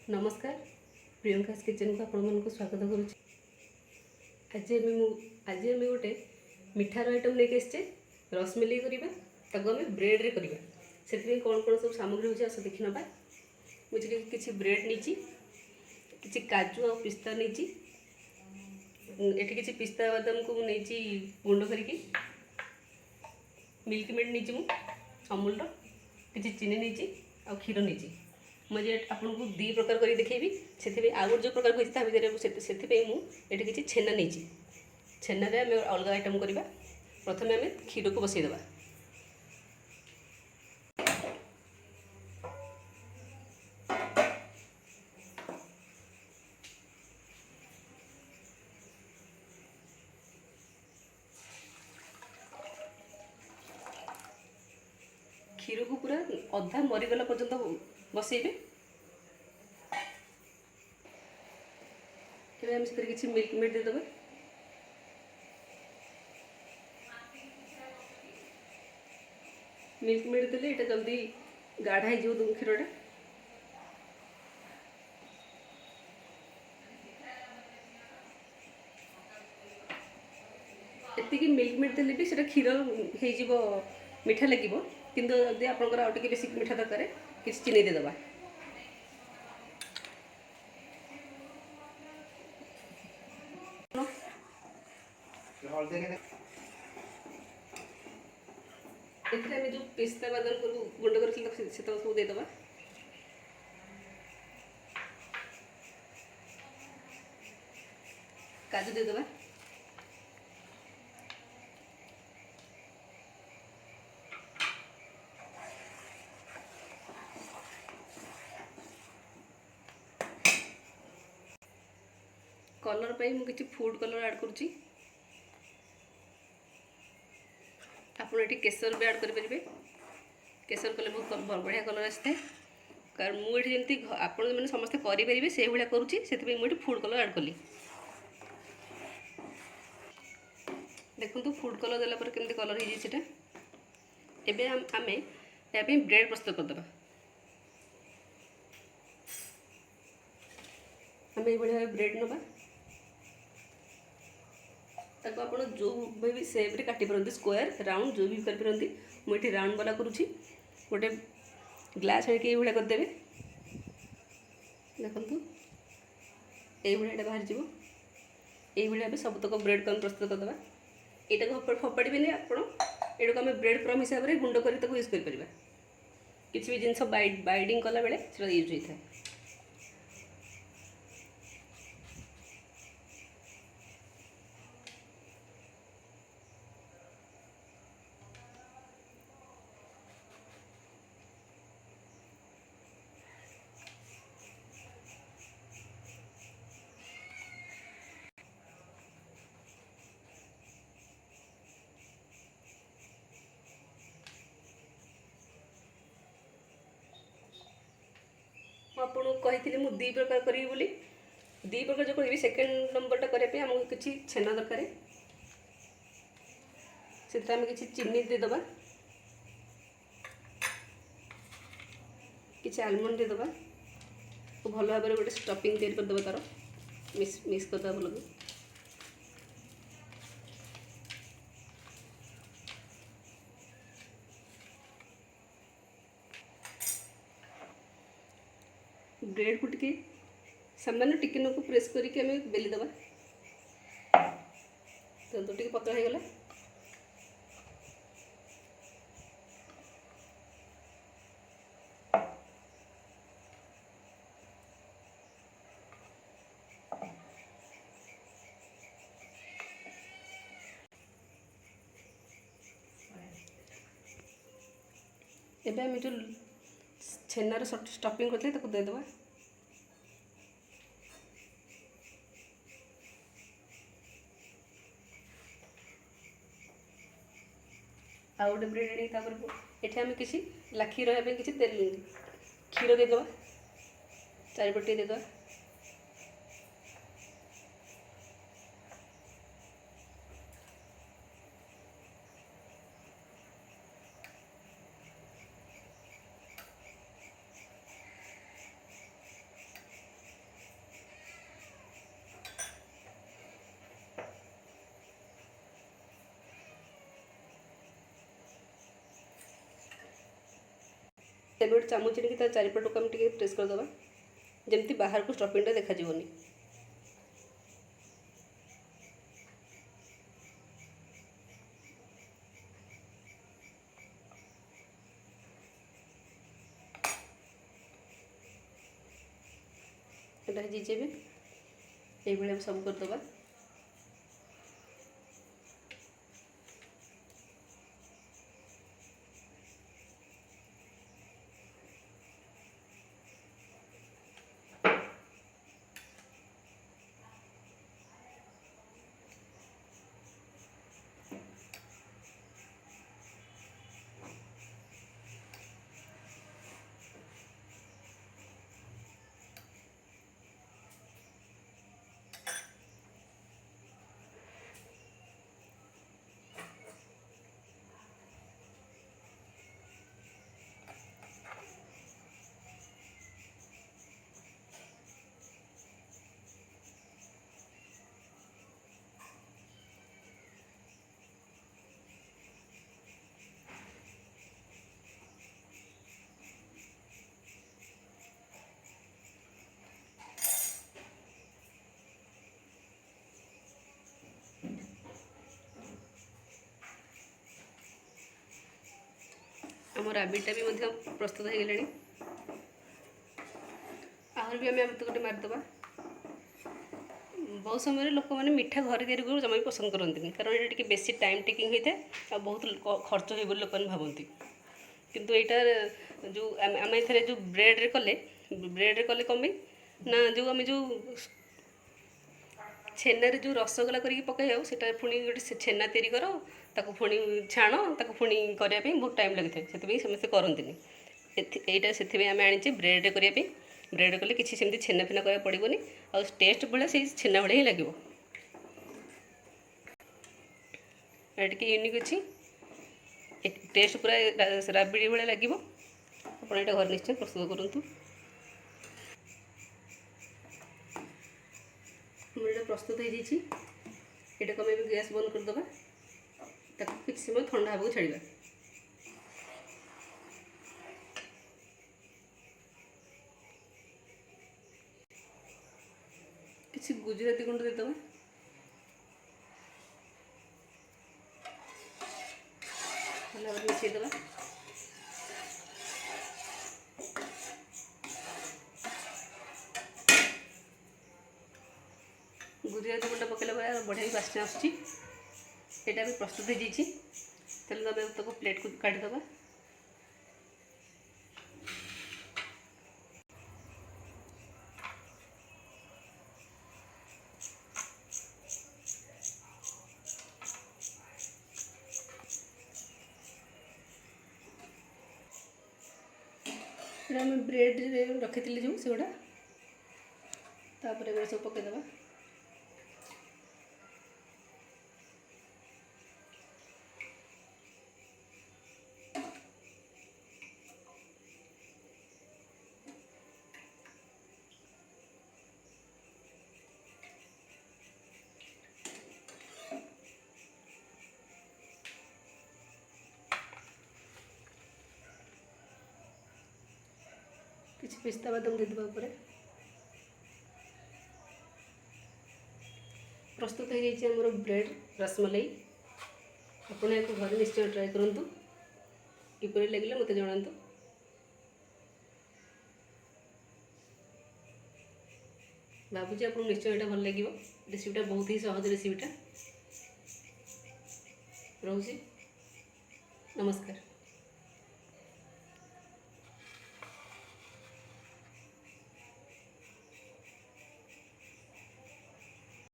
नमस्कार प्रियंकास किचन को आपको स्वागत करुच्ची। आज आम गोटे मिठार आइटम लेके आसचे रसमलाई करवा ताको आम ब्रेड रे करवा से कौन कौन सब सामग्री होची आस देखि नबा। मुझे किसी ब्रेड नीची किसी काजू और पिस्ता नीची एठी किसी पिस्ता बादाम को नीची गुंड करके मिल्क मेड नीची मु अमूल किसी चीनी नीची और क्षीर नीची मुझे आपको दी प्रकार कर देखेबी से आउ जो प्रकार होती से मुझे किसी छेना नहीं छेना आम अलग आइटम करवा। प्रथम आम क्षीर को बसईदे क्षीर को पूरा अधा मरीगला पर्यंत बसईबे। आम से किसी मिल्क मेड देदे मिल्क मेड देले ये जल्दी गाढ़ा हो क्षीरटा एतिकी मिल्क मेड देले भी से क्षीर हो मीठा लगे किंतु यदि आपंकर आउ टे बेसी मीठा दरकार किसी चीनी देदबा। एथिरे जो पिस्ता बादाम को गुंड कर सब देदबा। काजू देदबा। कलर पे मुझे किसी फूड कलर ऐड करुच्ची। आप केसर भी ऐड करेंगे केसर कले बहुत बढ़िया कलर आसता है कारण मुझे जमी आप समस्ते करेंगे से भाया करुच्ची से मुझे फूड कलर ऐड कली। देखो फूड कलर देलापर केमती कलर हो आम या ब्रेड प्रस्तुत करदे आम ये ब्रेड नवा ताको आप जो भी सेप रे काटी पारती स्क्वायर राउंड जो भी करते मुझे राउंड वाला करुच्ची। गोटे ग्लास आके ये करदे देखु ये बाहर जीव ये सबतक ब्रेड कम प्रस्तुत करदे। यहाँ को फोपाड़े आप आम ब्रेड क्रम हिसाब से गुंड कर यूज कर किसी भी जिनस बाइडिंग कला बेले यूज होता है। आपको कही मुझे दी प्रकार करी बोली दी प्रकार जो करी सेकेंड नंबरटा करने आमको किसी छेना दरकार से किसी चीनी देदबा किसी आलमंड देदबा भल भाव में गोटे स्टफिंग तैयारी करदे तार मिक्स करदे भल ब्रेड को टिके सामान्य टिके नको प्रेस करके हमें बेली दबा तो टिके पतला हो गला। एबे हम जो छेनार स्टफिंग करते देदेबा आउ गोटे ब्रेड ये आम किसी लाखी रहा किसी क्षीर देदेबा चारिपटे देदेबा। ଏବେ ଗୋଟେ ଚାମଚ ନେଇକି ତା ଚାରିପଟକୁ ଆମେ ଟିକେ ପ୍ରେସ୍ କରିଦେବା, ଯେମିତି ବାହାରକୁ ଷ୍ଟଫିଂଟା ଦେଖାଯିବନି। এটা ହେଇଯାଇଛି ଏବେ। এইଭଳି ଆମେ ସବୁ କରିଦେବା। आम राबिटा भी प्रस्तुत हो गलानी। आहरी भी आम गोटे मारिदेवा। बहुत समय लोक मैंने मीठा घर तैयारी जमा भी पसंद करते कारण ये टी बेसी टाइम टेकिंग होता है और बहुत खर्च हो लोक भावती। किंतु यहाँ जो आम ए जो ब्रेड्रे कले कम ना जो आम जो छेनारे जो रसगोला करके पकाई सेटा पुणी गोटे छेना तैयारी कर ताको पुणी छाण ताको पुणी करने बहुत टाइम लगी था से समस्ते करते यहाँ से आम आनी ब्रेड करने ब्रेड कले किसी सेमती छेना फेना करा पड़ोनी आ टेस्ट भाया से छेना भाया ही लगे। टी यूनिक अच्छी टेस्ट पूरा राबिड़ी भाया लगे। आप घर निश्चय प्रस्तुत करूँ। ये प्रस्तुत हो जाइए। यहाँ को आम गैस बंद करदे किसी समय ठंडा हाँ छाड़ा। किसी गुजराती गुंड देदे भल भाव मिसेदे। गुजराती गुंड पकड़े बढ़िया बास्ना आसूँ। यहाँ भी प्रस्तुत हो जाइए। तेल आम प्लेट को काढ़ीदे। आम ब्रेड रखी थी जो से गुड़ा सब पकईदे। किसी पिस्ता बादाम देदेबा ऊपर। प्रस्तुत हो जाइए आमर ब्रेड रसमलाई। आप घर निश्चय ट्राए करूँ किपर लगे मत जनातु। भावुँ आपको निश्चय यहाँ भल लगे। रेसिपीटा बहुत ही सहज रेसिपीटा रोचे। नमस्कार।